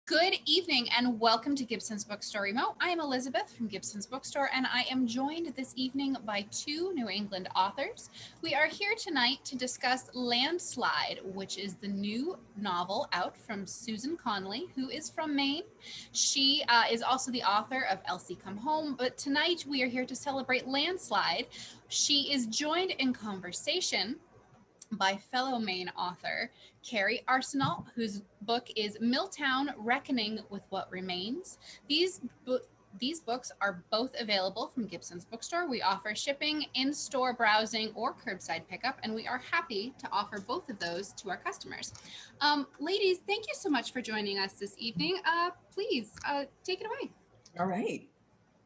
Good evening and welcome to Gibson's Bookstore Remote. I am Elizabeth from Gibson's Bookstore and I am joined this evening by two New England authors. We are here tonight to discuss Landslide, which is the new novel out from Susan Conley, who is from Maine. She is also the author of Elsey Come Home, but tonight we are here to celebrate Landslide. She is joined in conversation by fellow Maine author Kerri Arsenault, whose book is Milltown: Reckoning with What Remains. These books are both available from Gibson's Bookstore. We offer shipping, in-store browsing, or curbside pickup, and we are happy to offer both of those to our customers. Ladies, thank you so much for joining us this evening. Please take it away. All right.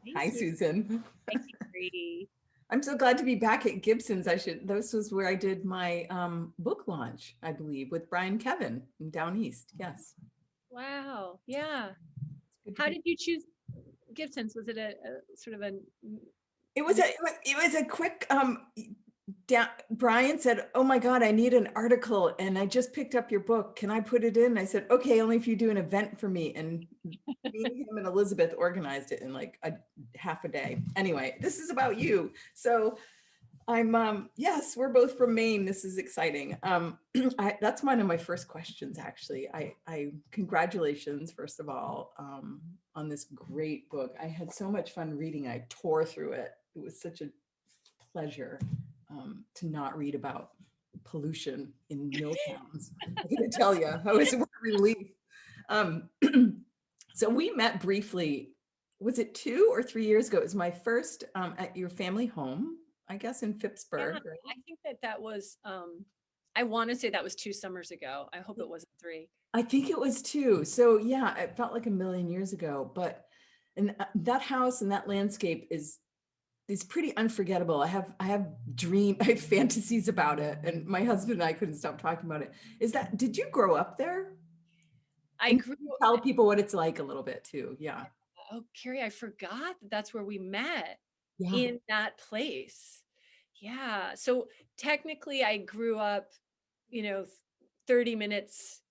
Thank Hi, you. Susan. Thank you, Brady. I'm so glad to be back at Gibson's. This was where I did my book launch, I believe, with Brian Kevin down east. Yes. Wow. Yeah. Good to How be- did you choose Gibson's? Was it a sort of a It was a quick Brian said, "Oh my God, I need an article, and I just picked up your book. Can I put it in?" I said, "Okay, only if you do an event for me." And me, him, and Elizabeth organized it in like a half a day. Anyway, this is about you. So I'm yes, we're both from Maine. This is exciting. That's one of my first questions, actually. I congratulations, first of all, on this great book. I had so much fun reading. I tore through it. It was such a pleasure to not read about pollution in mill towns. I'm gonna tell you, I was a relief. Um, so we met briefly, was it 2 or 3 years ago? It was my first at your family home, I guess, in Phippsburg. Yeah, Right? I think that was I want to say that was 2 summers ago. I hope it wasn't 3. I think it was 2. So yeah, it felt like a million years ago. But and that house and that landscape is pretty unforgettable. I have I have fantasies about it, and my husband and I couldn't stop talking about it. Did you grow up there? I And grew tell people what it's like a little bit too. Yeah. Oh, Kerri, I forgot that's where we met, Yeah. in that place. Yeah. So technically I grew up, you know, 30 minutes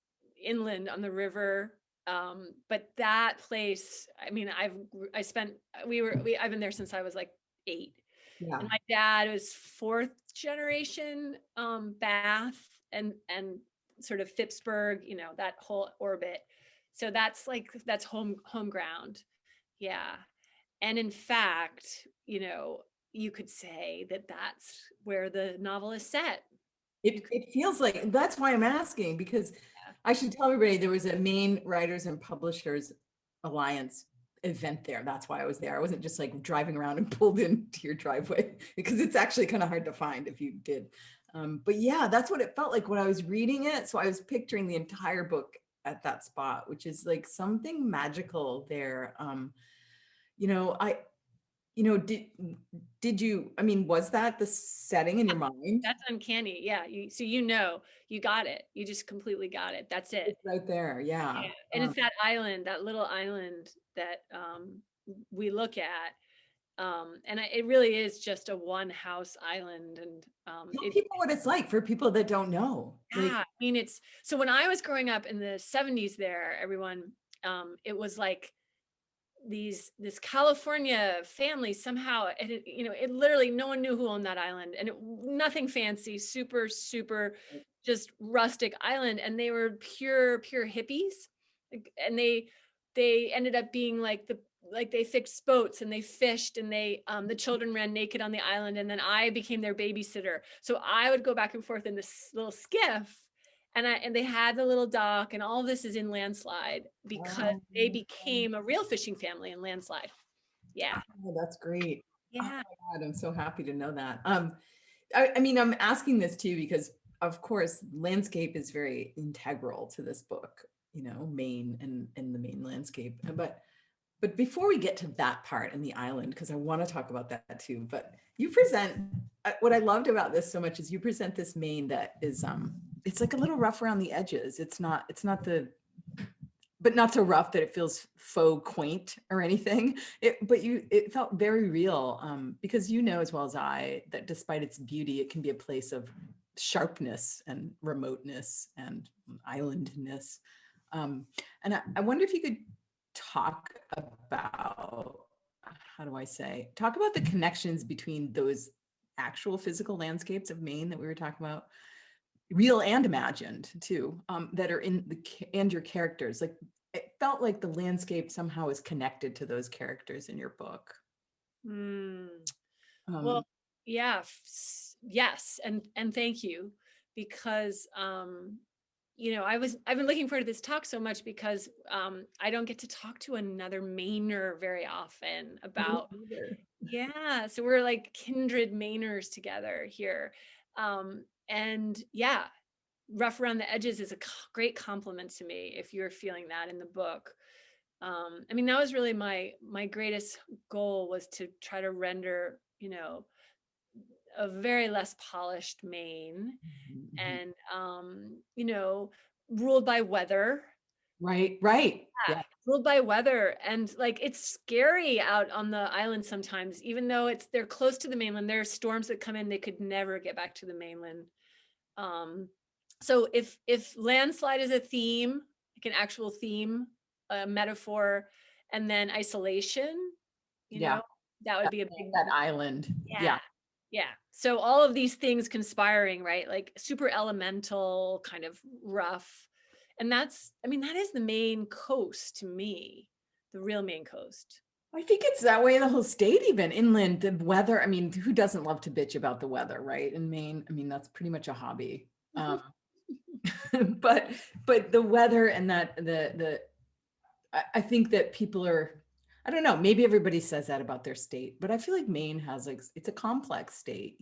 inland on the river. But that place, I mean, I've been there since I was like 8. Yeah. And my dad was 4th generation, Bath and sort of Phippsburg, that whole orbit. So that's home ground. Yeah. And in fact, you could say that that's where the novel is set. It feels like that's why I'm asking, because I should tell everybody there was a Maine Writers and Publishers Alliance event there. That's why I was there. I wasn't just like driving around and pulled into your driveway, because it's actually kind of hard to find if you did. But yeah, that's what it felt like when I was reading it. So I was picturing the entire book at that spot, which is like something magical there. You know, I you know, did you, I mean, was that the setting in your mind? That's uncanny. Yeah. You got it. You just completely got it. That's it. It's right there. Yeah. Yeah. And it's that island, that little island that we look at. And it really is just a one house island. And Tell people what it's like for people that don't know. Like, yeah, I mean, so when I was growing up in the 70s there, everyone, it was like this California family somehow, and it literally, no one knew who owned that island, and nothing fancy, super, super, just rustic island. And they were pure hippies. And they ended up being like they fixed boats and they fished and the children ran naked on the island. And then I became their babysitter. So I would go back and forth in this little skiff, and they had the little dock, and all of this is in Landslide because they became a real fishing family in Landslide. Yeah. oh, that's great. Oh Yeah. my God, I'm so happy to know that. I mean, I'm asking this too because, of course, landscape is very integral to this book. Maine and the Maine landscape. But before we get to that part in the island, because I want to talk about that too, but you present what I loved about this so much is you present this Maine that is it's like a little rough around the edges. It's not but not so rough that it feels faux quaint or anything. It felt very real, because as well as I that despite its beauty, it can be a place of sharpness and remoteness and islandness. And I wonder if you could talk about, how do I say, talk about the connections between those actual physical landscapes of Maine that we were talking about, real and imagined too, that are in and your characters. Like, it felt like the landscape somehow is connected to those characters in your book. Well, yeah, yes, and thank you, because I've been looking forward to this talk so much because I don't get to talk to another Mainer very often about, yeah, so we're like kindred Mainers together here. And yeah, rough around the edges is a great compliment to me if you're feeling that in the book. I mean, that was really my greatest goal, was to try to render, a very less polished Maine, and ruled by weather. Right. Yeah. Ruled by weather, and like, it's scary out on the island sometimes, even though they're close to the mainland. There are storms that come in, they could never get back to the mainland. So if landslide is a theme, like an actual theme, a metaphor, and then isolation, Yeah. that would be a big, that island. yeah. Yeah. So all of these things conspiring, right? Like super elemental, kind of rough. And that is the Maine coast to me, the real Maine coast. I think it's that way in the whole state, even inland. The weather, I mean, who doesn't love to bitch about the weather, right? In Maine, I mean, that's pretty much a hobby. But the weather and that I think that people are, I don't know, maybe everybody says that about their state, but I feel like Maine has, like, it's a complex state,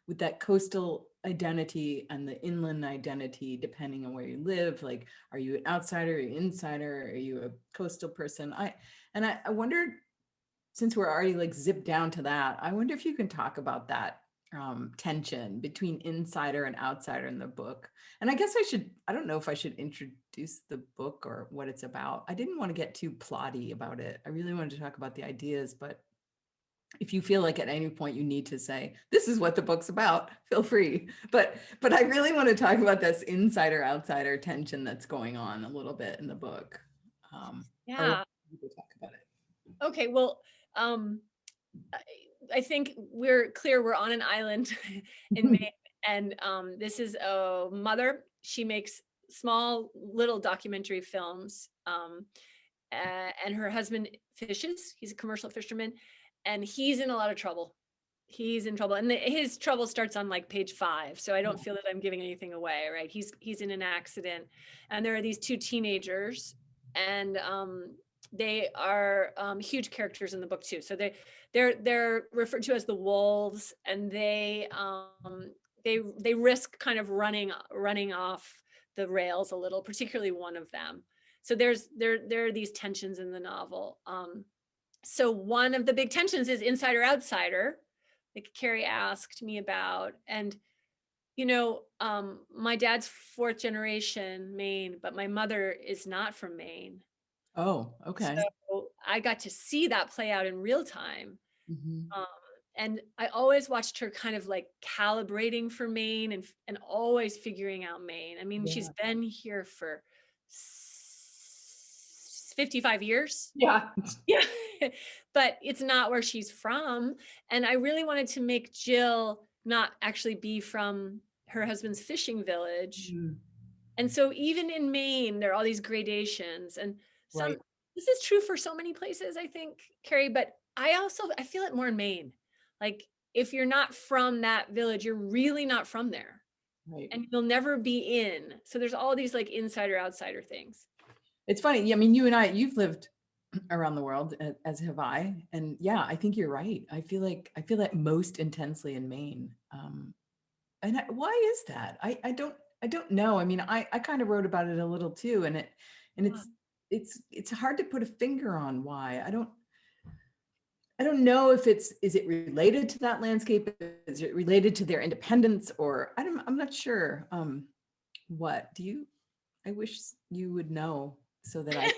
with that coastal identity and the inland identity, depending on where you live. Like, are you an outsider, are you an insider, are you a coastal person? I wondered, since we're already like zipped down to that, I wonder if you can talk about that tension between insider and outsider in the book. And I guess I don't know if I should introduce the book or what it's about. I didn't want to get too plotty about it. I really wanted to talk about the ideas, but if you feel like at any point you need to say, this is what the book's about, feel free. But I really want to talk about this insider outsider tension that's going on a little bit in the book. Yeah. You could talk about it. Okay. Well, I think we're clear we're on an island in Maine, and this is a mother. She makes small little documentary films, and her husband fishes. He's a commercial fisherman, and he's in a lot of trouble. He's in trouble, and his trouble starts on like page 5. So I don't feel that I'm giving anything away, right? He's in an accident, and there are these 2 teenagers, and they are huge characters in the book too. So they're referred to as the wolves, and they risk kind of running off the rails a little, particularly one of them. So there are these tensions in the novel. So one of the big tensions is insider outsider, like Kerri asked me about. And my dad's 4th generation Maine, but my mother is not from Maine. Oh, okay. So I got to see that play out in real time. And I always watched her kind of like calibrating for Maine, and always figuring out Maine. I mean, she's been here for 55 years. Yeah. But it's not where she's from. And I really wanted to make Jill not actually be from her husband's fishing village. And so even in Maine, there are all these gradations, and this is true for so many places, I think, Kerri, but I feel it more in Maine. Like, if you're not from that village, you're really not from there. Right. And you'll never be in. So there's all these like insider outsider things. It's funny. I mean, you and you've lived around the world, as have I. And yeah, I think you're right. I feel that most intensely in Maine. And why is that? I don't know. I mean, I kind of wrote about it a little too, and it's hard to put a finger on why. I don't know if is it related to that landscape? Is it related to their independence, or I'm not sure. What do you? I wish you would know so that I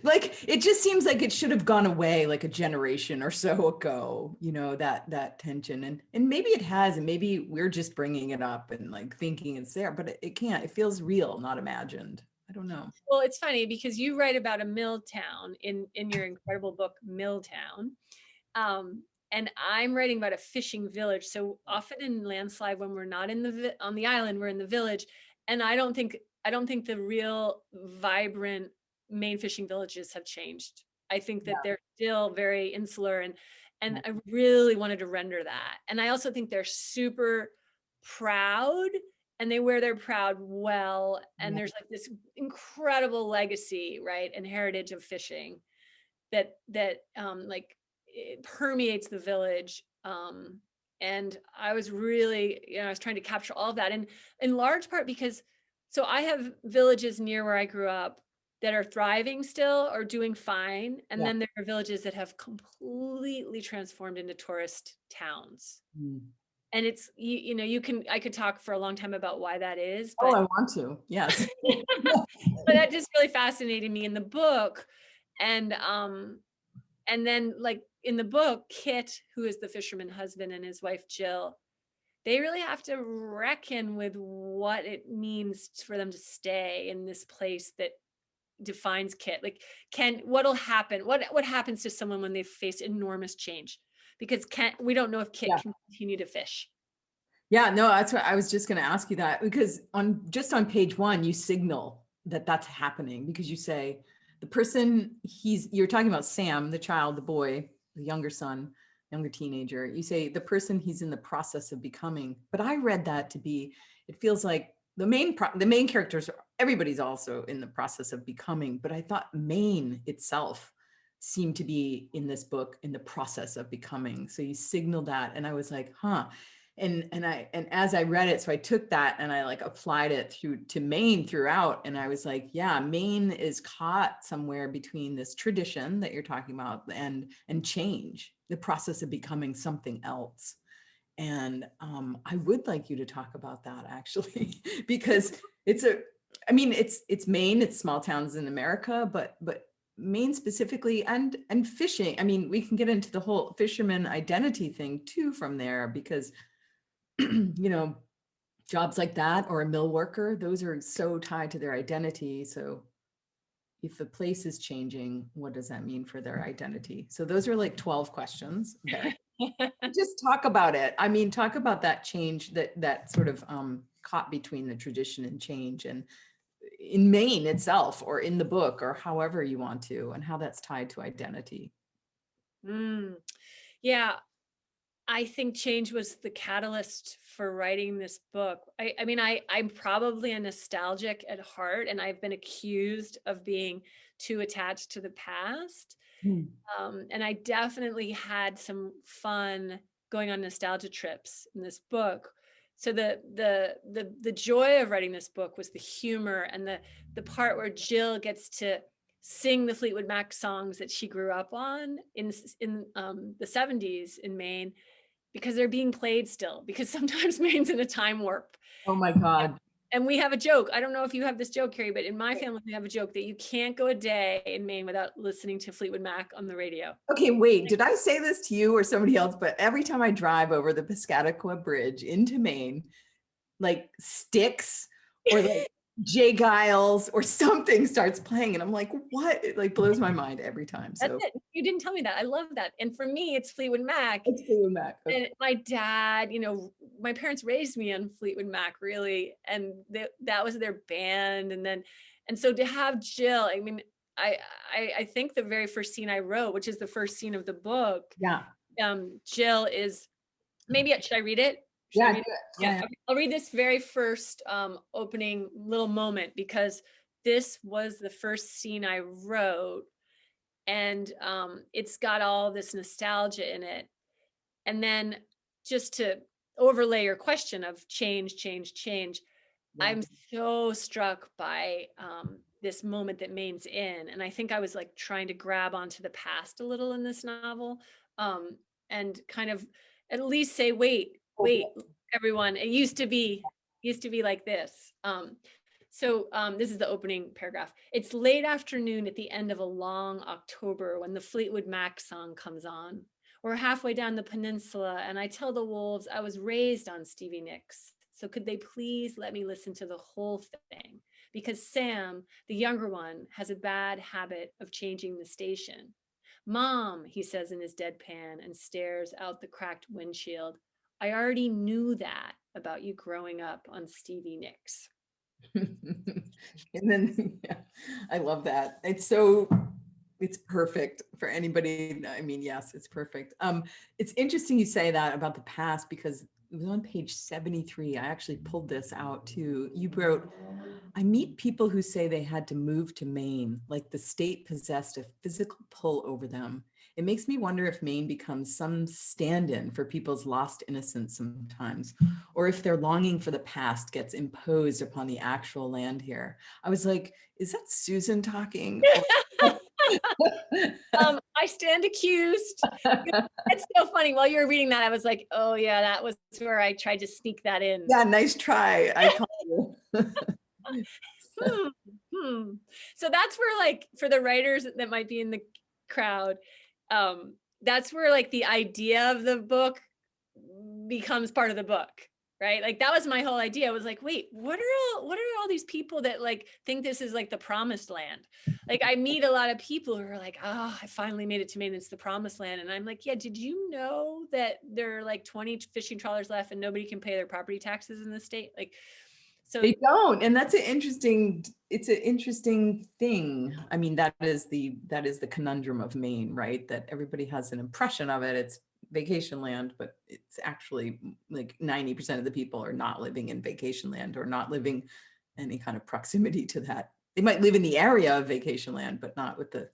like, it just seems like it should have gone away like a generation or so ago, that tension, and maybe it has, and maybe we're just bringing it up and like thinking it's there, but it can't. It feels real, not imagined. I don't know. Well, it's funny because you write about a mill town in your incredible book, Milltown. And I'm writing about a fishing village. So often in Landslide, when we're not on the island, we're in the village. And I don't think the real vibrant Maine fishing villages have changed. I think that they're still very insular, and I really wanted to render that. And I also think they're super proud, and they wear their proud well. And there's like this incredible legacy, right, and heritage of fishing that like it permeates the village. And I was really, I was trying to capture all of that, and in large part because, so I have villages near where I grew up that are thriving still or doing fine, and then there are villages that have completely transformed into tourist towns. And it's, I could talk for a long time about why that is, but I want to, yes. but that just really fascinated me in the book. And then like in the book, Kit, who is the fisherman husband, and his wife Jill, they really have to reckon with what it means for them to stay in this place that defines Kit. Like, what'll happen? What happens to someone when they've faced enormous change? Because we don't know if Kit can continue to fish. Yeah, no, that's what I was just going to ask you that, because on page 1, you signal that that's happening, because you say the person you're talking about Sam, the child, the boy, the younger son, younger teenager. You say the person he's in the process of becoming. But I read that to be, it feels like the main characters, everybody's also in the process of becoming. But I thought Maine itself seemed to be in this book in the process of becoming. So you signaled that, and I was like, huh. And as I read it, so I took that and I like applied it to Maine throughout. And I was like, yeah, Maine is caught somewhere between this tradition that you're talking about and change, the process of becoming something else. And I would like you to talk about that, actually, because it's Maine, it's small towns in America, but Maine specifically, and fishing. I mean, we can get into the whole fisherman identity thing too from there, because jobs like that, or a mill worker, those are so tied to their identity. So if the place is changing, what does that mean for their identity? So those are like 12 questions. Just talk about it. I mean, talk about that change, that sort of caught between the tradition and change, and in Maine itself, or in the book, or however you want to, and how that's tied to identity. Yeah. I think change was the catalyst for writing this book. I mean, I'm probably a nostalgic at heart, and I've been accused of being too attached to the past. And I definitely had some fun going on nostalgia trips in this book. So the joy of writing this book was the humor, and the part where Jill gets to sing the Fleetwood Mac songs that she grew up on in the 70s in Maine, because they're being played still, because sometimes Maine's in a time warp. Oh my God. And we have a joke. I don't know if you have this joke, Kerri, but in my family, we have a joke that you can't go a day in Maine without listening to Fleetwood Mac on the radio. Okay, wait, did I say this to you or somebody else? But every time I drive over the Piscataqua Bridge into Maine, like Styx or like Jay Giles or something starts playing, and I'm like, what? It like blows my mind every time. So that's it. You didn't tell me that. I love that. And for me, it's Fleetwood Mac. It's Fleetwood Mac. Okay. And my dad, my parents raised me on Fleetwood Mac, really, and that was their band. And so to have Jill, I mean, I think the very first scene I wrote, which is the first scene of the book, Jill is, should I read it? Yeah. I'll read this very first opening little moment, because this was the first scene I wrote, and it's got all this nostalgia in it. And then, just to overlay your question of change, I'm so struck by this moment that Maine's in. And I think I was like trying to grab onto the past a little in this novel, and kind of at least say, wait, everyone, it used to be like this. So this is the opening paragraph. It's late afternoon at the end of a long October when the Fleetwood Mac song comes on. We're halfway down the peninsula and I tell the wolves I was raised on Stevie Nicks. So could they please let me listen to the whole thing? Because Sam, the younger one, has a bad habit of changing the station. Mom, he says in his deadpan and stares out the cracked windshield. I already knew that about you growing up on Stevie Nicks. And then, yeah, I love that. It's perfect for anybody. I mean, yes, it's perfect. It's interesting you say that about the past because it was on page 73. I actually pulled this out too. You wrote, I meet people who say they had to move to Maine, like the state possessed a physical pull over them. It makes me wonder if Maine becomes some stand-in for people's lost innocence sometimes, or if their longing for the past gets imposed upon the actual land here. I was like, is that Susan talking? I stand accused. It's so funny. While you were reading that, I was like, oh yeah, that was where I tried to sneak that in. Yeah, nice try. I call you. So that's where, like, for the writers that might be in the crowd, that's where like the idea of the book becomes part of the book, right? Like that was my whole idea. I was like, wait, what are all these people that like think this is like the promised land? Like I meet a lot of people who are like, oh, I finally made it to Maine. It's the promised land. And I'm like, yeah, did you know that there are like 20 fishing trawlers left and nobody can pay their property taxes in the state? Like, so they don't. And that's it's an interesting thing. I mean, that is the conundrum of Maine, right? That everybody has an impression of it. It's vacation land, but it's actually like 90% of the people are not living in vacation land or not living any kind of proximity to that. They might live in the area of vacation land, but not with the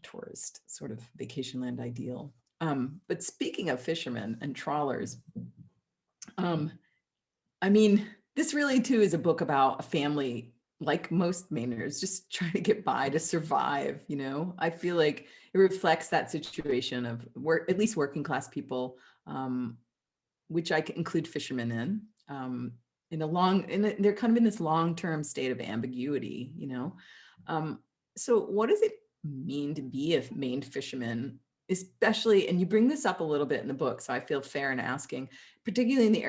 tourist sort of vacation land ideal. But speaking of fishermen and trawlers, I mean, this really too is a book about a family, like most Mainers, just trying to get by to survive. You know, I feel like it reflects that situation of at least working class people, which I can include fishermen in. They're kind of in this long-term state of ambiguity. You know, so what does it mean to be a Maine fisherman? Especially, and you bring this up a little bit in the book, so I feel fair in asking, particularly in the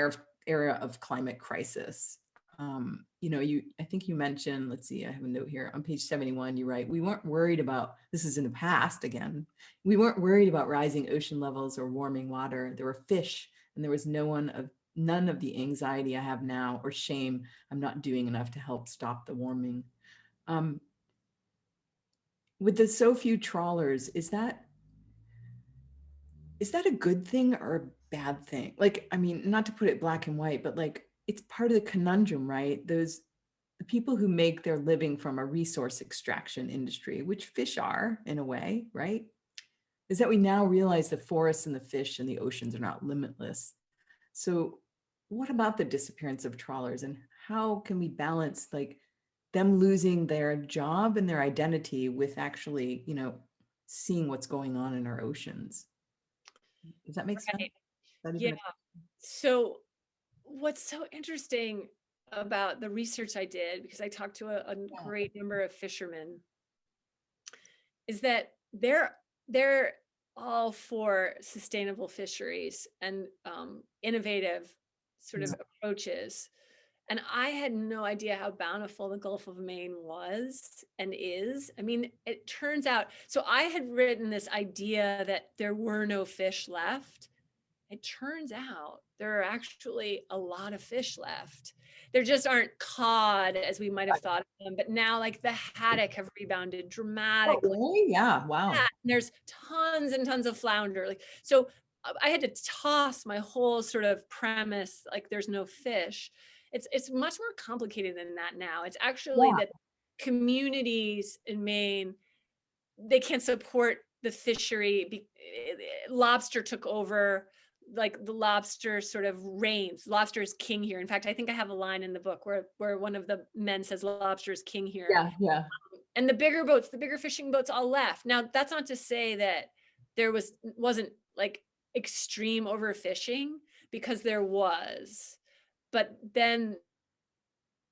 era of climate crisis. You know, I think you mentioned, let's see, I have a note here on page 71, you write, we weren't worried about, this is in the past again, we weren't worried about rising ocean levels or warming water. There were fish and there was none of the anxiety I have now or shame I'm not doing enough to help stop the warming. With the so few trawlers, is that a good thing or a bad thing? Like, I mean, not to put it black and white, but like, it's part of the conundrum, right? The people who make their living from a resource extraction industry, which fish are in a way, right? Is that we now realize the forests and the fish and the oceans are not limitless. So what about the disappearance of trawlers and how can we balance like them losing their job and their identity with actually, you know, seeing what's going on in our oceans? Does that make sense? Yeah. So what's so interesting about the research I did, because I talked to a great number of fishermen, is that they're all for sustainable fisheries and innovative sort of approaches. And I had no idea how bountiful the Gulf of Maine was and is. I mean, it turns out, so I had written this idea that there were no fish left. It turns out there are actually a lot of fish left. There just aren't cod as we might have thought of them, but now like the haddock have rebounded dramatically. Oh, really? Yeah, wow. Yeah, there's tons and tons of flounder. Like, so I had to toss my whole sort of premise, like there's no fish. It's much more complicated than that now. It's actually that communities in Maine, they can't support the fishery. Lobster took over, like the lobster sort of reigns. Lobster is king here. In fact, I think I have a line in the book where one of the men says lobster is king here. Yeah. And the bigger fishing boats all left. Now, that's not to say that there wasn't like extreme overfishing, because there was. But then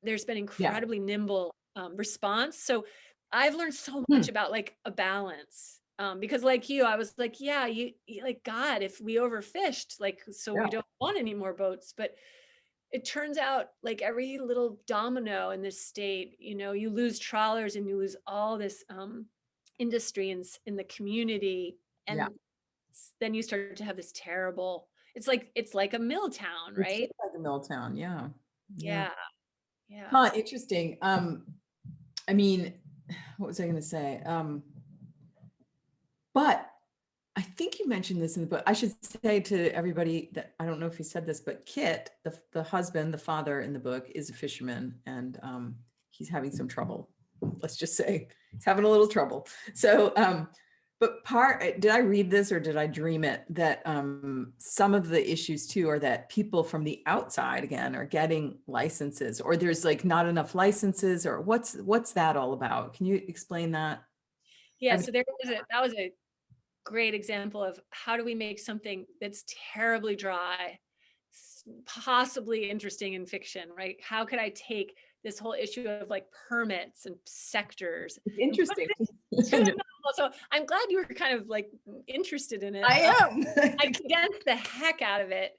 there's been incredibly nimble response. So I've learned so much about like a balance. Because like you, I was like, yeah, you like, God, if we overfished, like, so we don't want any more boats. But it turns out like every little domino in this state, you know, you lose trawlers and you lose all this industry in the community. And then you start to have this terrible, it's like a mill town, right? It's like a mill town. Yeah. Yeah. Huh, interesting. I mean, what was I going to say? But I think you mentioned this in the book. I should say to everybody that I don't know if you said this, but Kit, the husband, the father in the book, is a fisherman, and he's having some trouble. Let's just say he's having a little trouble. So, but did I read this or did I dream it? That some of the issues too are that people from the outside again are getting licenses, or there's like not enough licenses, or what's that all about? Can you explain that? Yeah. So that was a great example of how do we make something that's terribly dry, possibly interesting in fiction, right? How could I take this whole issue of like permits and sectors? It's interesting. So I'm glad you were kind of like interested in it. I am. I condensed the heck out of it.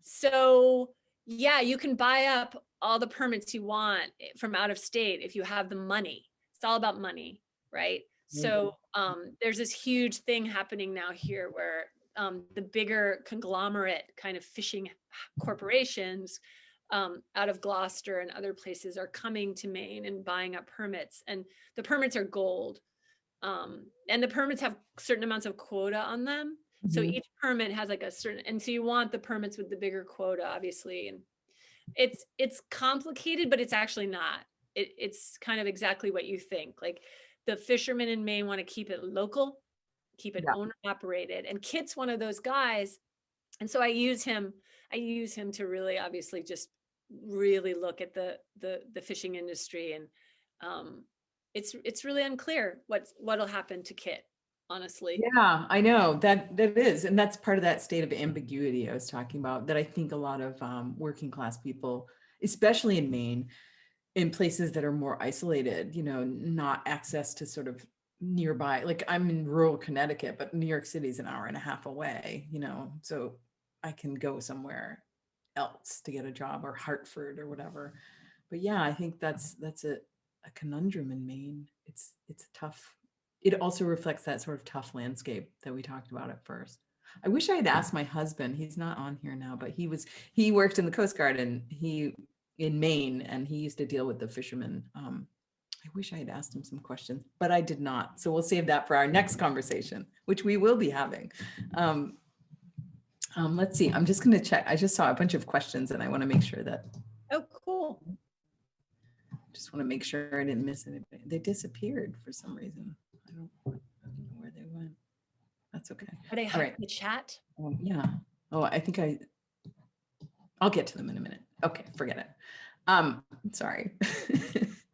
So yeah, you can buy up all the permits you want from out of state if you have the money. It's all about money, right? So there's this huge thing happening now here where the bigger conglomerate kind of fishing corporations out of Gloucester and other places are coming to Maine and buying up permits, and the permits are gold. And the permits have certain amounts of quota on them. So each permit has like a certain, and so you want the permits with the bigger quota, obviously. And it's complicated, but it's actually not. It's kind of exactly what you think. Like the fishermen in Maine want to keep it local, keep it owner operated. And Kit's one of those guys. And so I use him to really obviously just really look at the fishing industry. And it's really unclear what'll happen to Kit, honestly. Yeah, I know that is. And that's part of that state of ambiguity I was talking about, that I think a lot of working class people, especially in Maine, in places that are more isolated, you know, not access to sort of nearby, like I'm in rural Connecticut, but New York City is an hour and a half away, you know, so I can go somewhere else to get a job, or Hartford or whatever. But yeah, I think that's a conundrum in Maine. It's tough. It also reflects that sort of tough landscape that we talked about at first. I wish I had asked my husband, he's not on here now, but he worked in the Coast Guard and in Maine, and he used to deal with the fishermen. I wish I had asked him some questions, but I did not. So we'll save that for our next conversation, which we will be having. Let's see, I'm just going to check. I just saw a bunch of questions and I want to make sure that. Oh, cool. Just want to make sure I didn't miss anybody. They disappeared for some reason. I don't know where they went. That's okay. Are they in the chat? Yeah. Oh, I think I'll get to them in a minute. Okay, forget it. Sorry.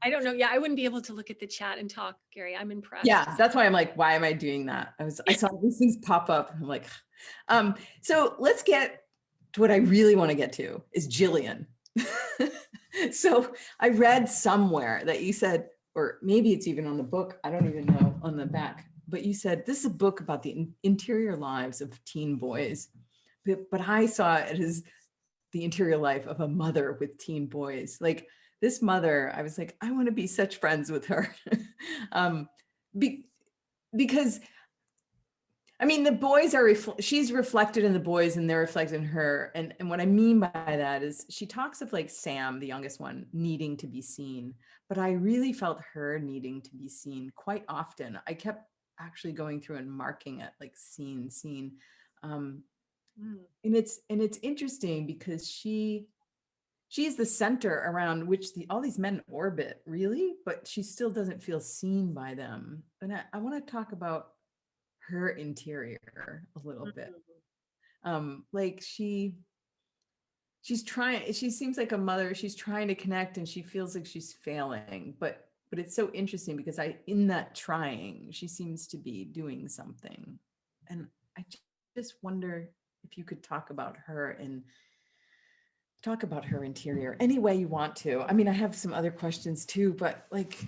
I don't know. Yeah, I wouldn't be able to look at the chat and talk, Gary. I'm impressed. Yeah, that's why I'm like, why am I doing that? I saw these things pop up. I'm like, so let's get to what I really want to get to is Jillian. So I read somewhere that you said, or maybe it's even on the book, I don't even know, on the back, but you said this is a book about the interior lives of teen boys. But I saw it as the interior life of a mother with teen boys. Like this mother, I was like, I want to be such friends with her. Because I mean, the boys are, she's reflected in the boys and they're reflected in her. And what I mean by that is she talks of like Sam, the youngest one, needing to be seen, but I really felt her needing to be seen quite often. I kept actually going through and marking it like scene. And it's interesting because she's the center around which all these men orbit, really, but she still doesn't feel seen by them. And I want to talk about her interior a little bit. Like she's trying, she seems like a mother, she's trying to connect and she feels like she's failing, but it's so interesting because in that trying, she seems to be doing something. And I just wonder if you could talk about her and talk about her interior any way you want to. I mean, I have some other questions too, but like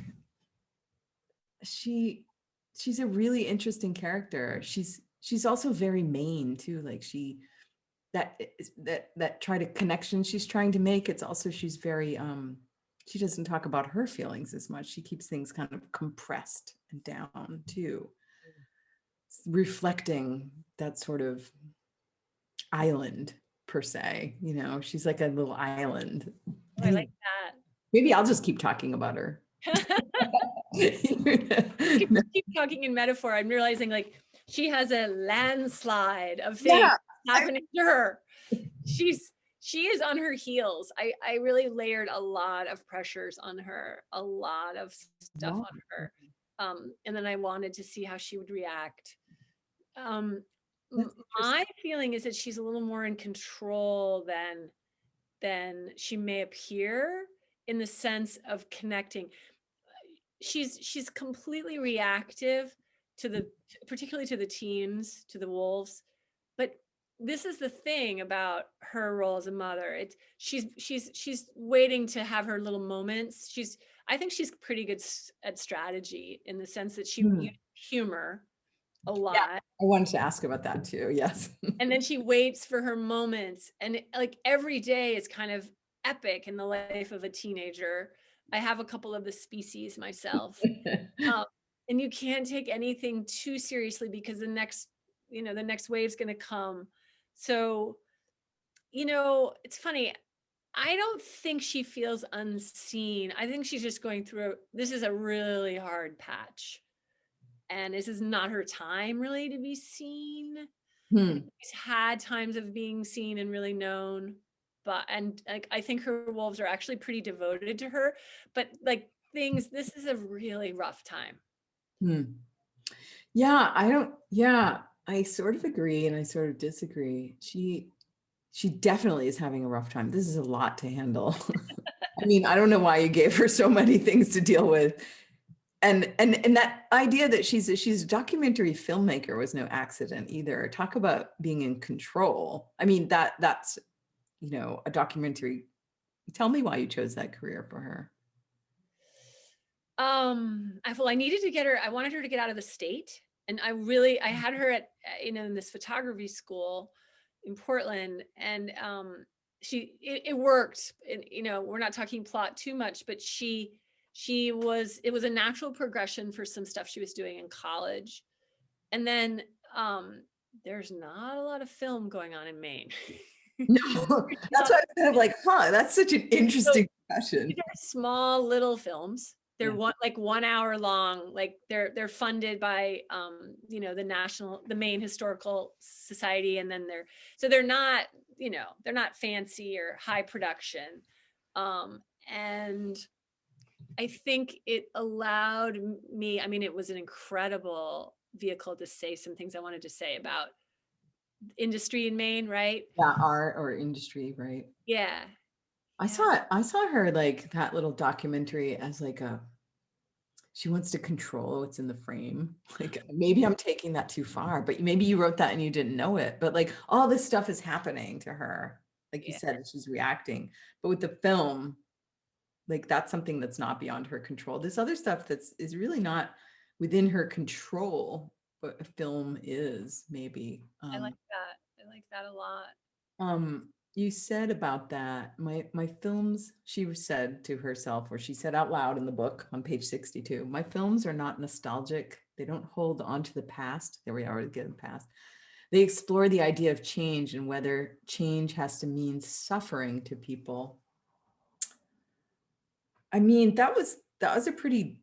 she's a really interesting character. She's also very Maine too. Like that try to connection she's trying to make. It's also she's very she doesn't talk about her feelings as much. She keeps things kind of compressed and down too, reflecting that sort of island per se. You know, she's like a little island. I like that. Maybe I'll just keep talking about her. keep talking in metaphor. I'm realizing like she has a landslide of things happening to her. She is on her heels. I really layered a lot of pressures on her, a lot of stuff on her. And then I wanted to see how she would react. My feeling is that she's a little more in control than she may appear, in the sense of connecting. She's completely reactive to particularly to the teens, to the wolves. But this is the thing about her role as a mother. She's waiting to have her little moments. I think she's pretty good at strategy, in the sense that she uses humor a lot. Yeah, I wanted to ask about that too. Yes. And then she waits for her moments, and like every day is kind of epic in the life of a teenager. I have a couple of the species myself. And you can't take anything too seriously, because the next wave's going to come. So, it's funny. I don't think she feels unseen. I think she's just going through this is a really hard patch. And this is not her time really to be seen. She's had times of being seen and really known. And I think her wolves are actually pretty devoted to her. But like this is a really rough time. Yeah, I sort of agree and I sort of disagree. She definitely is having a rough time. This is a lot to handle. I mean, I don't know why you gave her so many things to deal with. And that idea that she's a documentary filmmaker was no accident either. Talk about being in control. I mean, that's a documentary. Tell me why you chose that career for her. I needed to get her. I wanted her to get out of the state, and I had her at in this photography school in Portland, and it worked. And, we're not talking plot too much, but it was a natural progression for some stuff she was doing in college. And then there's not a lot of film going on in Maine. No, that's why I was kind of like, that's such an interesting discussion. These are small little films. They're 1 hour long. Like they're funded by the Maine Historical Society, and then they're not fancy or high production. And I think it allowed me, it was an incredible vehicle to say some things I wanted to say about industry in Maine, right? Yeah, art or industry, right? Yeah. I saw her like that little documentary as like she wants to control what's in the frame. Like maybe I'm taking that too far, but maybe you wrote that and you didn't know it. But like all this stuff is happening to her. Like you said, she's reacting. But with the film, like that's something that's not beyond her control. This other stuff is really not within her control, but a film is maybe. I like that a lot. You said about that, my films, she said to herself, or she said out loud in the book on page 62, my films are not nostalgic. They don't hold on to the past. There we are, again, past. They explore the idea of change and whether change has to mean suffering to people. I mean, that was a pretty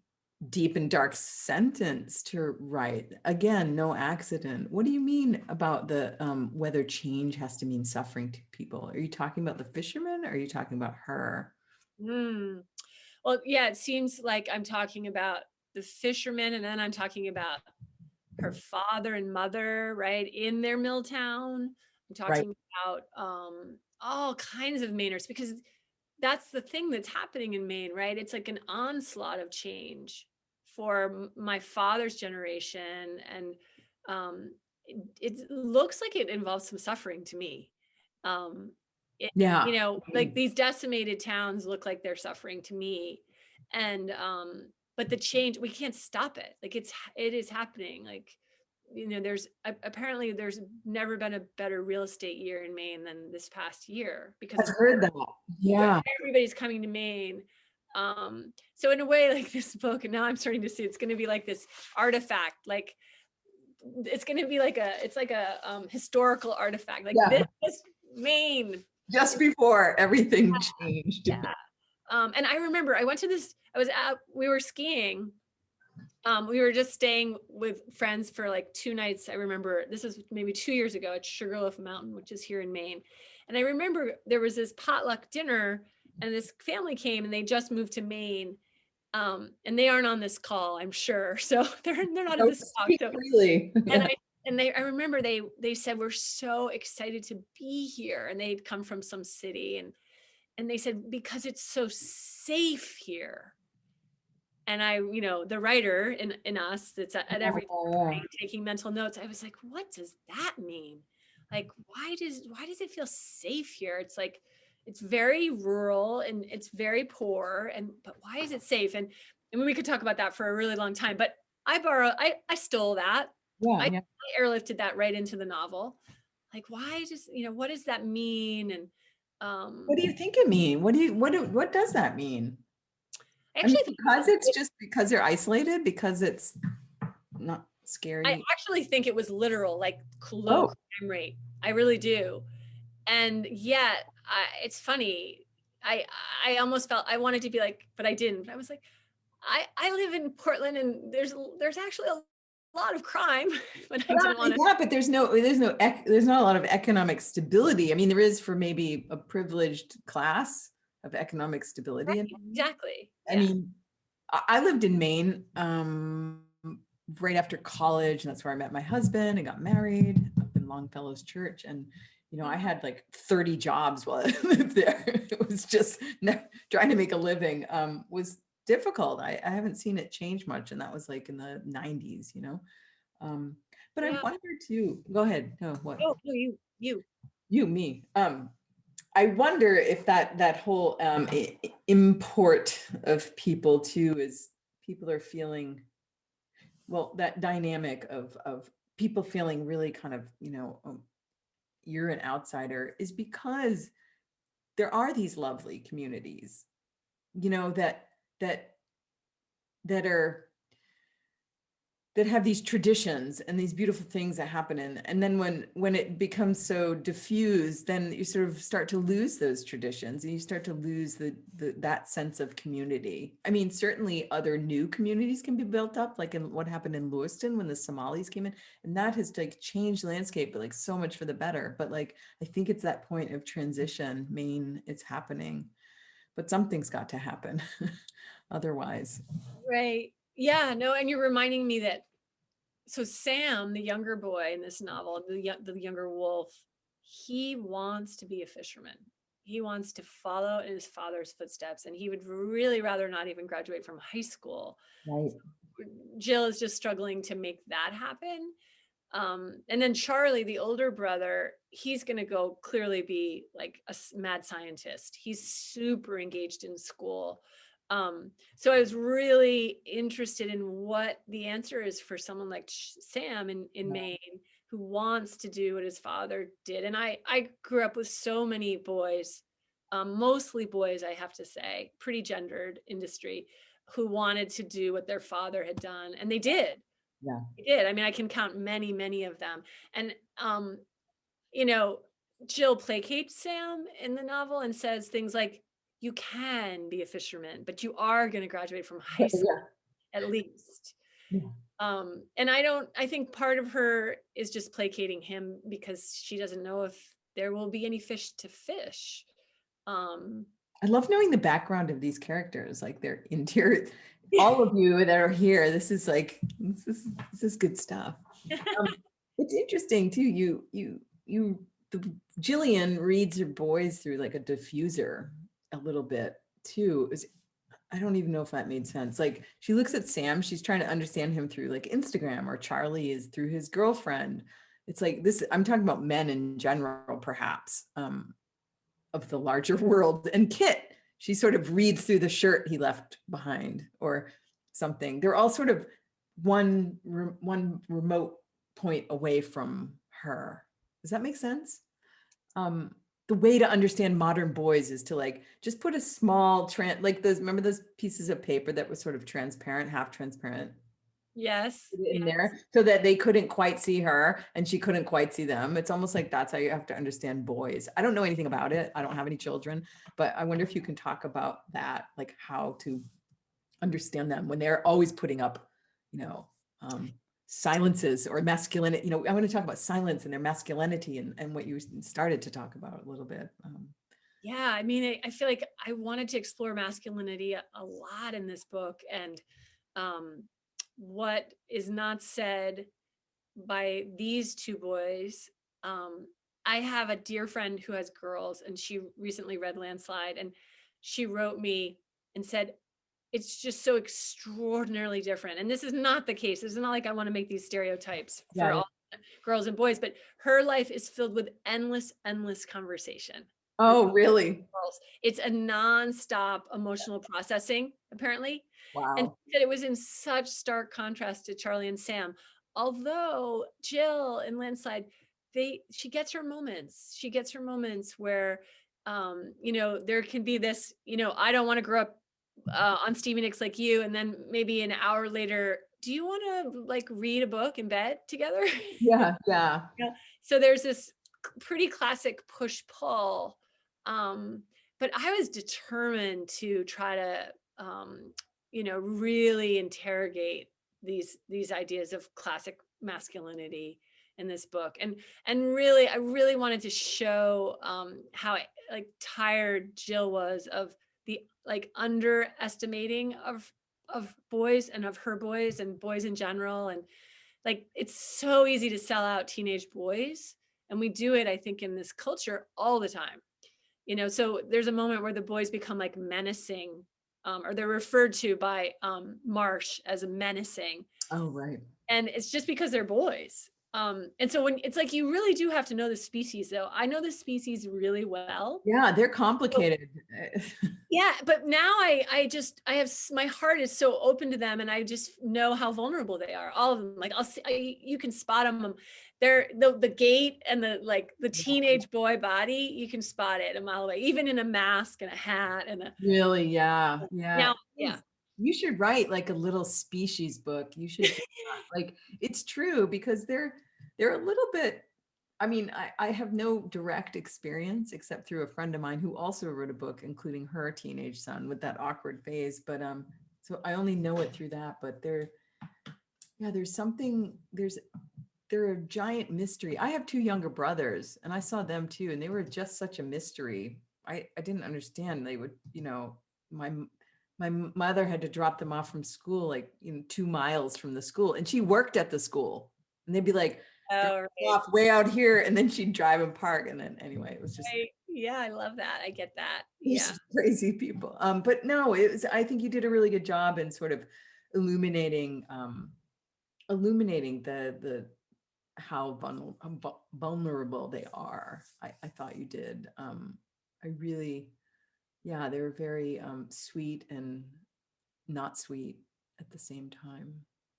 deep and dark sentence to write. Again, no accident. What do you mean about the whether change has to mean suffering to people? Are you talking about the fisherman, or are you talking about her? Well, yeah, it seems like I'm talking about the fisherman, and then I'm talking about her father and mother, right, in their mill town. I'm talking about all kinds of Mainers, because that's the thing that's happening in Maine, right? It's like an onslaught of change for my father's generation. And it looks like it involves some suffering to me. Yeah. You know, like these decimated towns look like they're suffering to me. And but the change, we can't stop it. Like it is happening. Like, you know, apparently there's never been a better real estate year in Maine than this past year, because I've heard that. Yeah. everybody's coming to Maine. So in a way, like this book, and now I'm starting to see it's going to be like this artifact, like it's going to be like it's like a historical artifact, like Yeah. this Maine. Just before everything changed. Yeah. And I remember I went to this, we were skiing. We were just staying with friends for like 2 nights. I remember this is maybe 2 years ago at Sugarloaf Mountain, which is here in Maine. And I remember there was this potluck dinner and this family came and they just moved to Maine. And they aren't on this call, I'm sure. So they're not at this talk. So, really. Yeah. I remember they said, we're so excited to be here. And they'd come from some city and they said, because it's so safe here. And I, you know, the writer in us that's at every taking mental notes, I was like, what does that mean? Like, why does it feel safe here? It's like, it's very rural and it's very poor. But why is it safe? And I mean, we could talk about that for a really long time, but I stole that. Yeah, I airlifted that right into the novel. Like, why you know, what does that mean? And what do you think it mean? What does that mean? Actually, because it's just because they're isolated, because it's not scary. I actually think it was literal, like low crime rate. I really do. And yet, it's funny. I almost felt I wanted to be like, but I didn't. I was like, I live in Portland, and there's actually a lot of crime, but I didn't want to. Yeah, but there's not a lot of economic stability. I mean, there is for maybe a privileged class of economic stability. Right, exactly. I mean, I lived in Maine right after college, and that's where I met my husband and got married up in Longfellow's Church. And you know, I had like 30 jobs while I lived there. It was just trying to make a living was difficult. I haven't seen it change much, and that was like in the 90s, you know. But I wonder too. Go ahead. No, what? Oh, no, me. I wonder if that whole import of people too is people are feeling, well, that dynamic of people feeling really kind of, you know, you're an outsider, is because there are these lovely communities, you know, that have these traditions and these beautiful things that happen and then when it becomes so diffused, then you sort of start to lose those traditions and you start to lose that sense of community. I mean, certainly other new communities can be built up, like in what happened in Lewiston when the Somalis came in, and that has like changed the landscape, but like so much for the better. But like, I think it's that point of transition. Maine, it's happening, but something's got to happen otherwise. Right. Yeah, no, and you're reminding me that, so Sam, the younger boy in this novel, the younger wolf, he wants to be a fisherman. He wants to follow in his father's footsteps, and he would really rather not even graduate from high school. Right. Jill is just struggling to make that happen. And then Charlie, the older brother, he's going to go clearly be like a mad scientist. He's super engaged in school. So I was really interested in what the answer is for someone like Sam in Maine, who wants to do what his father did. And I grew up with so many boys, mostly boys, I have to say, pretty gendered industry, who wanted to do what their father had done. And they did. Yeah. They did. I mean, I can count many, many of them. And, you know, Jill placates Sam in the novel and says things like, you can be a fisherman, but you are going to graduate from high school at least. Yeah. And I think part of her is just placating him because she doesn't know if there will be any fish to fish. I love knowing the background of these characters, like their interior. All of you that are here, this is good stuff. It's interesting too. Jillian reads her boys through like a diffuser a little bit too. I don't even know if that made sense. Like, she looks at Sam, she's trying to understand him through like Instagram, or Charlie is through his girlfriend. It's like this, I'm talking about men in general, perhaps. of the larger world. And Kit, she sort of reads through the shirt he left behind or something. They're all sort of one remote point away from her. Does that make sense? The way to understand modern boys is to like just put a small like those, remember those pieces of paper that was sort of transparent, half transparent Yes. in there, so that they couldn't quite see her and she couldn't quite see them. It's almost like that's how you have to understand boys. I don't know anything about it. I don't have any children, but I wonder if you can talk about that, like how to understand them when they're always putting up, you know, silences or masculinity. You know, I want to talk about silence and their masculinity and what you started to talk about a little bit. Yeah, I mean, I feel like I wanted to explore masculinity a lot in this book, and what is not said by these two boys. I have a dear friend who has girls, and she recently read Landslide, and she wrote me and said, it's just so extraordinarily different. And this is not the case. It's not like I want to make these stereotypes for all girls and boys, but her life is filled with endless conversation. Oh, really? It's a nonstop emotional processing, apparently. Wow. And that it was in such stark contrast to Charlie and Sam. Although Jill in Landslide, she gets her moments. She gets her moments where, you know, there can be this, you know, I don't want to grow up on Stevie Nicks like you. And then maybe an hour later, do you want to like read a book in bed together? Yeah. You know? So there's this pretty classic push-pull. But I was determined to try to, you know, really interrogate these ideas of classic masculinity in this book, and really, I really wanted to show how like tired Jill was of the like underestimating of boys and of her boys and boys in general, and like it's so easy to sell out teenage boys, and we do it, I think, in this culture all the time. You know, so there's a moment where the boys become like menacing, or they're referred to by Marsh as menacing. Oh, right. And it's just because they're boys. And so when it's like, you really do have to know the species, though. I know the species really well. Yeah, they're complicated. Yeah, but now I have, my heart is so open to them, and I just know how vulnerable they are. All of them. Like I'll see, you can spot them. They're the gait and the like the teenage boy body, you can spot it a mile away, even in a mask and a hat and a Really, yeah. now, yeah. You should write like a little species book. You should like, it's true because they're a little bit, I mean, I have no direct experience except through a friend of mine who also wrote a book, including her teenage son with that awkward phase. But so I only know it through that, but they're a giant mystery. I have two younger brothers and I saw them too, and they were just such a mystery. I didn't understand. They would, you know, my mother had to drop them off from school, like, you know, 2 miles from the school, and she worked at the school, and they'd be like, off way out here, and then she'd drive and park, and then anyway, it was just yeah, I love that. I get that. Yeah, crazy people. But no, it was. I think you did a really good job in sort of illuminating the how vulnerable they are. I thought you did. I really, yeah, they were very sweet and not sweet at the same time.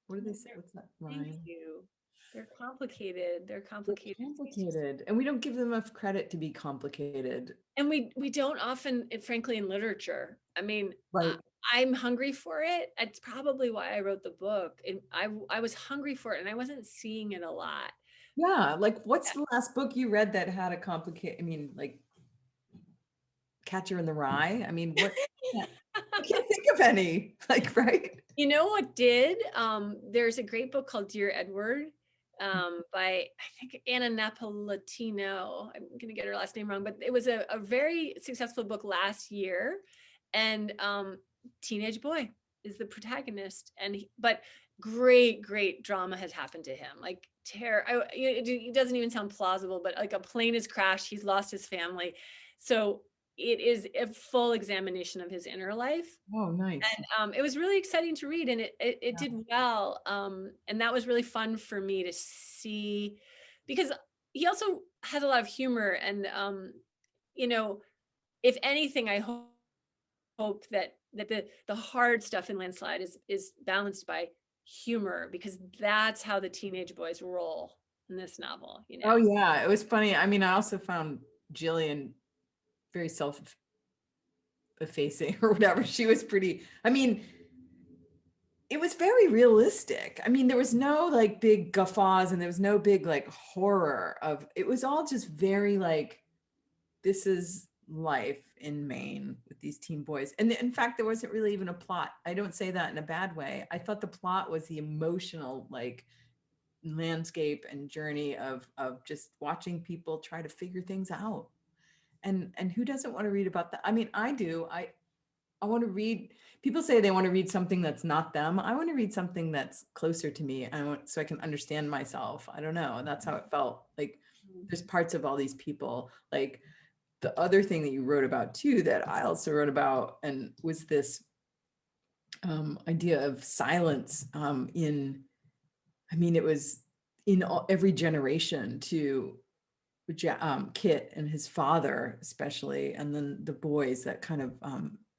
What do they say? What's that line? Thank you. They're complicated. They're complicated. And we don't give them enough credit to be complicated. And we don't often, frankly, in literature. I mean, right. I'm hungry for it. It's probably why I wrote the book. And I was hungry for it, and I wasn't seeing it a lot. Yeah, like what's the last book you read that had a complicated? I mean, like Catcher in the Rye. I mean, what? I can't think of any. Like, right? You know what did? There's a great book called Dear Edward, by I think Anna Napolitano. I'm going to get her last name wrong, but it was a very successful book last year, and teenage boy is the protagonist, and but great drama has happened to him, like terror. It doesn't even sound plausible, but like a plane has crashed, he's lost his family, so it is a full examination of his inner life. Oh, nice. And it was really exciting to read, and it did well. And that was really fun for me to see, because he also has a lot of humor, and you know, if anything, I hope that the hard stuff in Landslide is balanced by humor, because that's how the teenage boys roll in this novel, you know. Oh yeah, it was funny. I mean, I also found Jillian very self-effacing or whatever. She was pretty, I mean, it was very realistic. I mean, there was no like big guffaws and there was no big like horror of, it was all just very like, this is life in Maine with these teen boys. And in fact, there wasn't really even a plot. I don't say that in a bad way. I thought the plot was the emotional like landscape and journey of just watching people try to figure things out. And who doesn't want to read about that? I mean, I do. I want to read, people say they want to read something that's not them. I want to read something that's closer to me. So I can understand myself. I don't know. That's how it felt. Like there's parts of all these people. Like the other thing that you wrote about too, that I also wrote about, and was this idea of silence I mean, it was in every generation to Kit and his father, especially, and then the boys, that kind of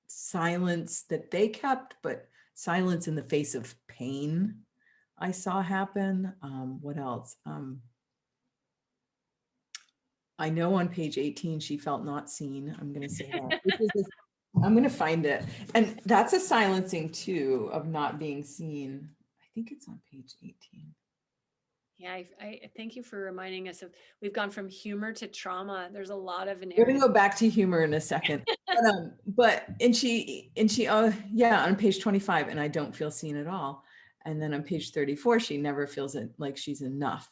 silence that they kept, but silence in the face of pain I saw happen. What else? I know on page 18, she felt not seen. I'm going to say that. I'm going to find it. And that's a silencing too, of not being seen. I think it's on page 18. Yeah, I thank you for reminding us of, we've gone from humor to trauma. There's a lot of We're inherent. gonna go back to humor in a second. And she, yeah, on page 25, and I don't feel seen at all. And then on page 34, she never feels it like she's enough.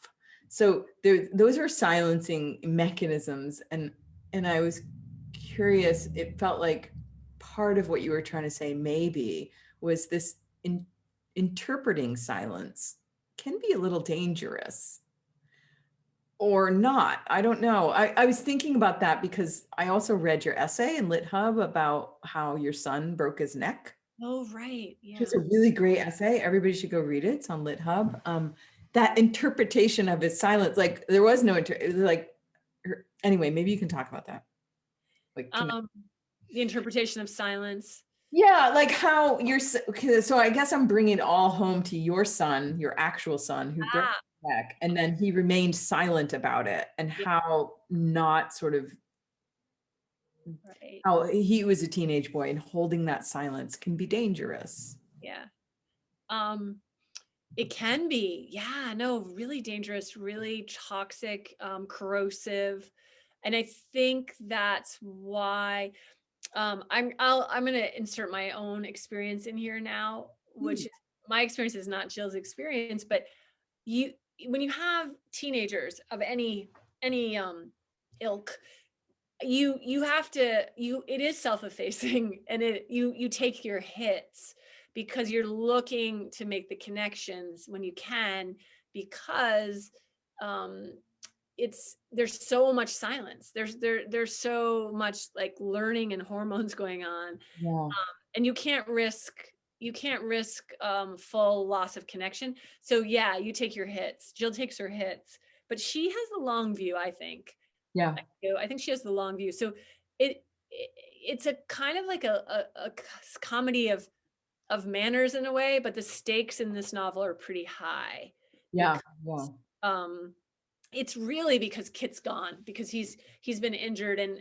So those are silencing mechanisms. And I was curious, it felt like part of what you were trying to say maybe was this interpreting silence can be a little dangerous. Or not, I don't know. I was thinking about that because I also read your essay in Lit Hub about how your son broke his neck. Oh, right. Yeah. It's a really great essay. Everybody should go read it. It's on Lit Hub. That interpretation of his silence, like there was no, it was like, anyway, maybe you can talk about that. Like, the interpretation of silence. yeah, like how you're, so I guess I'm bringing it all home to your son, your actual son who broke his neck, and then he remained silent about it, and how not sort of, right. How he was a teenage boy and holding that silence can be dangerous. Yeah. It can be, yeah, no, really dangerous, really toxic, corrosive. And I think that's why I'm going to insert my own experience in here now, which is, my experience is not Jill's experience, but when you have teenagers of any ilk, you have to, it is self-effacing, and you take your hits because you're looking to make the connections when you can, because there's so much silence, there's so much like learning and hormones going on. Yeah. And you can't risk full loss of connection. So yeah, you take your hits. Jill takes her hits, but she has the long view, I think. Yeah. I think she has the long view. So it's a kind of like a comedy of manners in a way, but the stakes in this novel are pretty high. Yeah. Because, it's really because Kit's gone, because he's been injured, and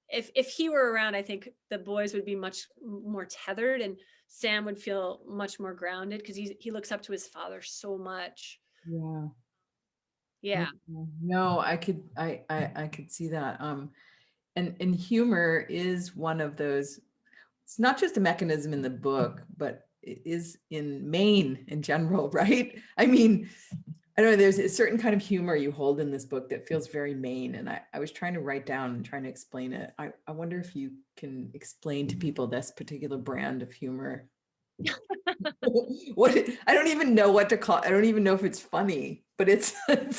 if he were around, I think the boys would be much more tethered, and Sam would feel much more grounded because he looks up to his father so much. Yeah. Yeah. No, I could see that. And humor is one of those, it's not just a mechanism in the book, but it is in Maine in general, right? I mean, I don't know, there's a certain kind of humor you hold in this book that feels very Maine. And I was trying to write down and trying to explain it. I wonder if you can explain to people this particular brand of humor. What, I don't even know what to call. I don't even know if it's funny, but it's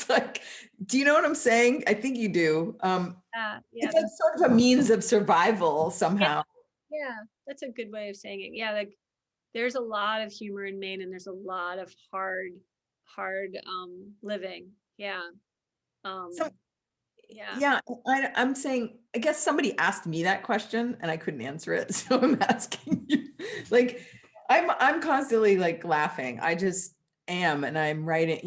like, do you know what I'm saying? I think you do. Yeah. It's like sort of a means of survival somehow. Yeah, that's a good way of saying it. Yeah, like there's a lot of humor in Maine, and there's a lot of hard living. Yeah. So Yeah, I'm saying, I guess somebody asked me that question and I couldn't answer it. So I'm asking you, like, I'm constantly like laughing. I just am. And I'm writing,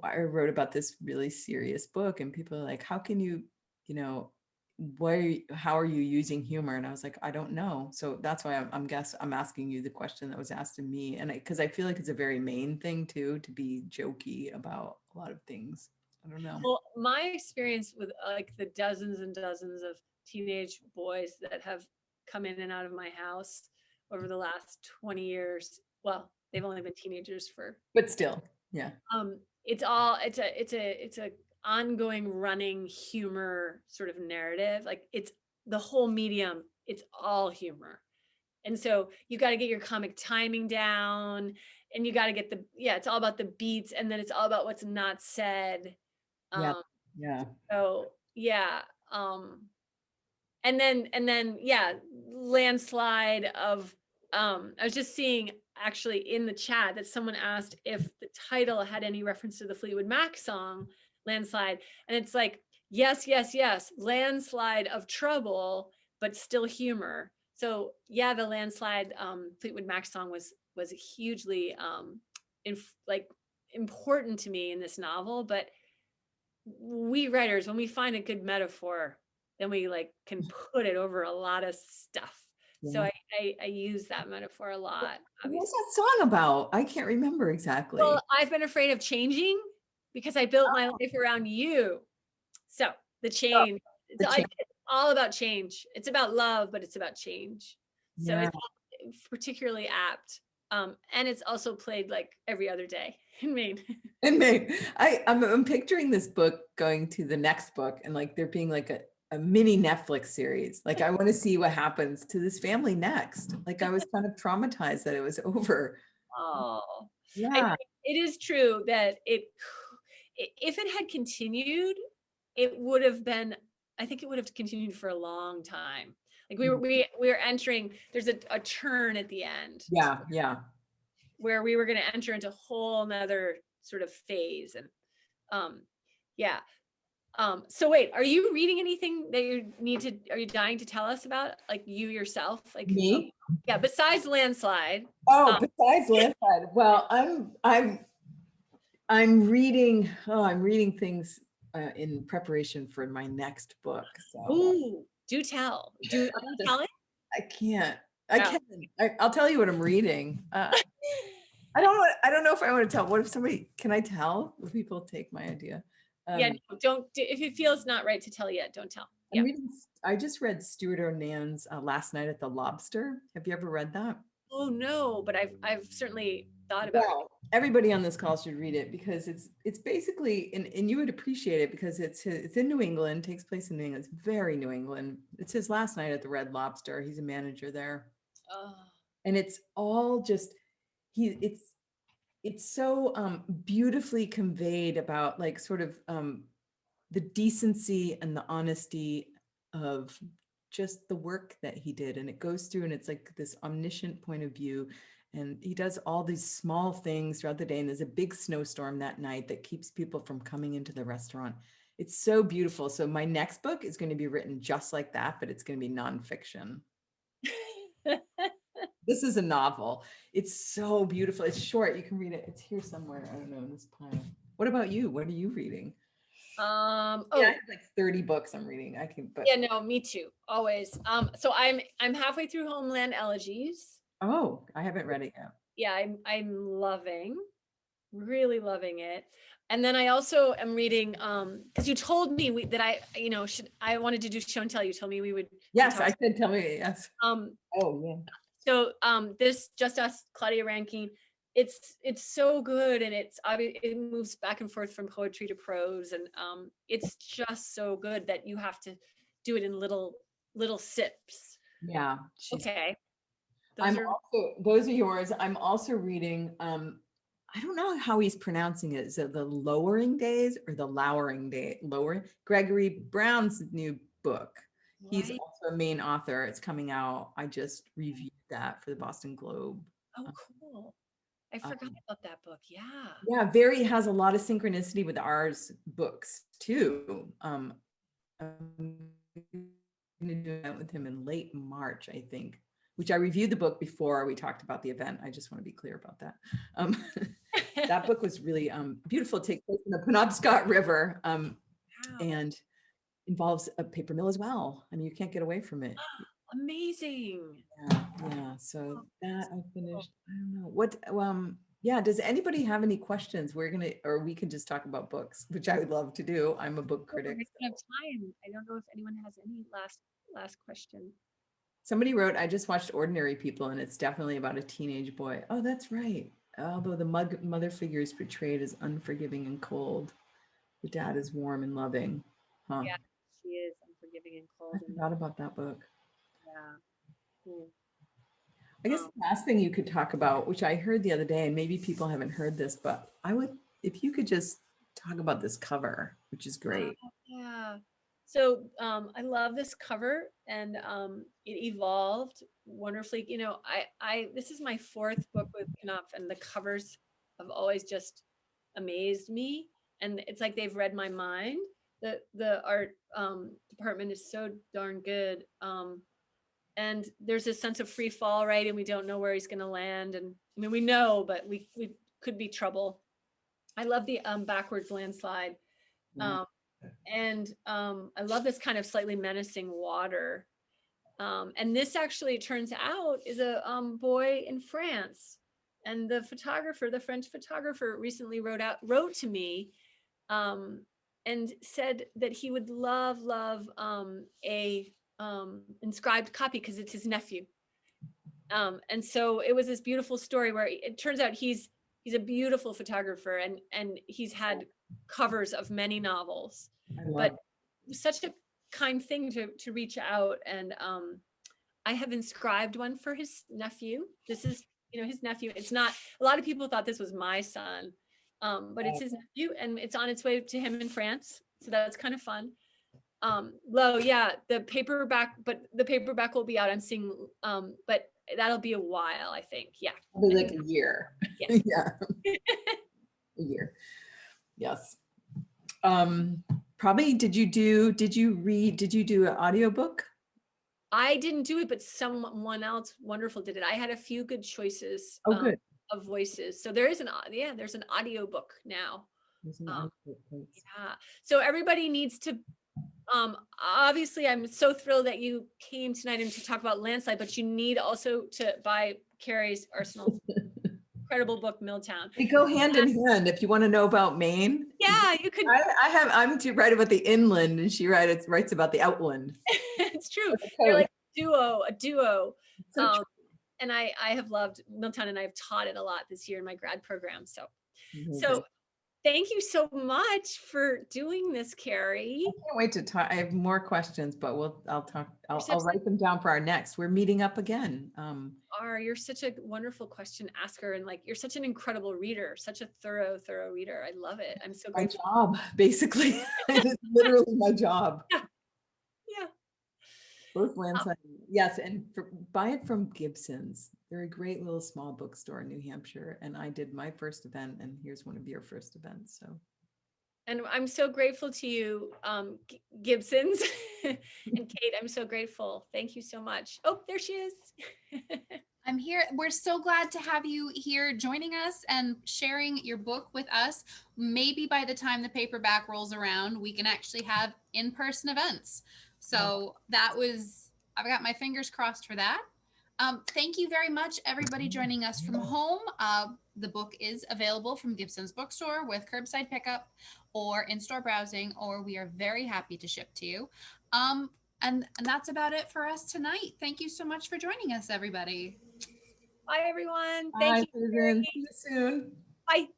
I wrote about this really serious book and people are like, how can you, how are you using humor? And I was like, I don't know. So that's why I'm asking you the question that was asked of me. And because I feel like it's a very Maine thing too, to be jokey about a lot of things. I don't know. Well, my experience with like the dozens and dozens of teenage boys that have come in and out of my house over the last 20 years, well, they've only been teenagers for, But still, yeah. it's a ongoing running humor sort of narrative. Like it's the whole medium, it's all humor. And so you got to get your comic timing down, and you got to get it's all about the beats, and then it's all about what's not said. Yeah. Um, Yeah. so yeah. And then landslide of I was just seeing actually in the chat that someone asked if the title had any reference to the Fleetwood Mac song Landslide, and it's like yes, landslide of trouble but still humor. So yeah, the landslide Fleetwood Mac song was hugely important to me in this novel, but we writers, when we find a good metaphor, then we like can put it over a lot of stuff. So I use that metaphor a lot. What's that song about? I can't remember exactly. Well, I've been afraid of changing because I built my life around you. So the change, it's all about change. It's about love, but it's about change. So it's particularly apt. And it's also played like every other day in Maine. In Maine. I'm picturing this book going to the next book and like there being like a mini Netflix series. Like I want to see what happens to this family next. Like I was kind of traumatized that it was over. Oh, yeah. It is true that if it had continued, it would have been, I think it would have continued for a long time. Like we were entering, there's a turn at the end. Yeah. Yeah. Where we were going to enter into a whole nother sort of phase. And yeah. So wait, are you reading anything that are you dying to tell us about? Like you yourself? Like me? Yeah, besides Landslide. Besides Landslide. Well, I'm reading things in preparation for my next book. So ooh, do tell. Are you telling? I can't. I'll tell you what I'm reading. I don't know if I want to tell. What if can I tell? Will people take my idea? Yeah, no, don't. If it feels not right to tell yet, don't tell. Yeah. I just read Stuart O'Nan's Last Night at the Lobster. Have you ever read that? Oh no, but I've certainly thought about it. Everybody on this call should read it because it's basically, and you would appreciate it because it's in New England, takes place in New England. It's very New England. It's his last night at the Red Lobster. He's a manager there. Oh. And it's all just, it's so beautifully conveyed about like sort of the decency and the honesty of just the work that he did. And it goes through and it's like this omniscient point of view. And he does all these small things throughout the day. And there's a big snowstorm that night that keeps people from coming into the restaurant. It's so beautiful. So my next book is going to be written just like that, but it's going to be nonfiction. This is a novel. It's so beautiful. It's short. You can read it. It's here somewhere. I don't know, in this pile. What about you? What are you reading? I have like 30 books I'm reading. Yeah, no, me too. Always. So I'm halfway through Homeland Elegies. Oh, I haven't read it yet. Yeah, I'm really loving it. And then I also am reading, because you told me that I wanted to do show and tell. You told me we would. Yes, I said tell me, yes. Oh, yeah. So this Just Us, Claudia Rankine, it's so good, and it moves back and forth from poetry to prose, and it's just so good that you have to do it in little sips. Yeah. Okay. Those are yours. I'm also reading, I don't know how he's pronouncing it. Is it the Lowering Days or the Lowering Day? Gregory Brown's new book. Right. He's also a Maine author. It's coming out. I just reviewed that for the Boston Globe. Oh, cool. I forgot about that book. Yeah. Yeah, has a lot of synchronicity with ours books too. I'm going to do an event with him in late March, I think, which I reviewed the book before we talked about the event. I just want to be clear about that. That book was really beautiful. It takes place in the Penobscot River and involves a paper mill as well. I mean, you can't get away from it. Amazing. Yeah. So that I finished. I don't know what. Yeah. Does anybody have any questions? We can just talk about books, which I would love to do. I'm a book critic. We don't have time. I don't know if anyone has any last question. Somebody wrote, I just watched Ordinary People, and it's definitely about a teenage boy. Oh, that's right. Although the mother figure is portrayed as unforgiving and cold, the dad is warm and loving. Huh. Yeah, she is unforgiving and cold. I forgot about that book. Yeah. Cool. I guess the last thing you could talk about, which I heard the other day, and maybe people haven't heard this, but if you could just talk about this cover, which is great. Yeah. So I love this cover, and it evolved wonderfully. You know, this is my 4th book with Knopf, and the covers have always just amazed me. And it's like they've read my mind. The art department is so darn good. And there's this sense of free fall, right? And we don't know where he's going to land. And I mean, we know, but we could be trouble. I love the backwards landslide. And I love this kind of slightly menacing water. And this actually, it turns out, is a boy in France. And the French photographer recently wrote to me and said that he would love a inscribed copy because it's his nephew. And so it was this beautiful story where it turns out he's a beautiful photographer, and he's had covers of many novels, but such a kind thing to reach out. And I have inscribed one for his nephew. This is, his nephew. It's not, a lot of people thought this was my son, but it's his nephew, and it's on its way to him in France. So that's kind of fun. The paperback will be out. I'm seeing, but that'll be a while, I think. Yeah. Probably like a year. Yes. Yeah. A year. Yes. Probably, did you do an audiobook? I didn't do it, but someone else wonderful did it. I had a few good choices good. Of voices. So there's an audiobook now. Yeah. So everybody needs to, obviously I'm so thrilled that you came tonight and to talk about Landslide, but you need also to buy Kerri Arsenault's incredible book, Milltown. They go hand in hand. If you want to know about Maine. Yeah, you could. I'm to write about the inland, and she writes about the outland. It's true. They're like a duo. So and I have loved Milltown, and I've taught it a lot this year in my grad program. So thank you so much for doing this, Kerri. I can't wait to talk. I have more questions, but I'll write them down for our next. We're meeting up again. You're such a wonderful question asker, and you're such an incredible reader, such a thorough reader. I love it. I'm so grateful. My job, basically. It's literally my job. Yeah. Both Landslide. Yes, and buy it from Gibson's. They're a great little small bookstore in New Hampshire, and I did my first event, and here's one of your first events. So, and I'm so grateful to you, Gibson's, and Kate. I'm so grateful. Thank you so much. Oh, there she is. I'm here. We're so glad to have you here joining us and sharing your book with us. Maybe by the time the paperback rolls around, we can actually have in-person events. So I've got my fingers crossed for that. Thank you very much, everybody joining us from home. The book is available from Gibson's Bookstore with curbside pickup or in-store browsing, or we are very happy to ship to you. And that's about it for us tonight. Thank you so much for joining us, everybody. Bye, everyone. Thank you. Susan. See you soon. Bye.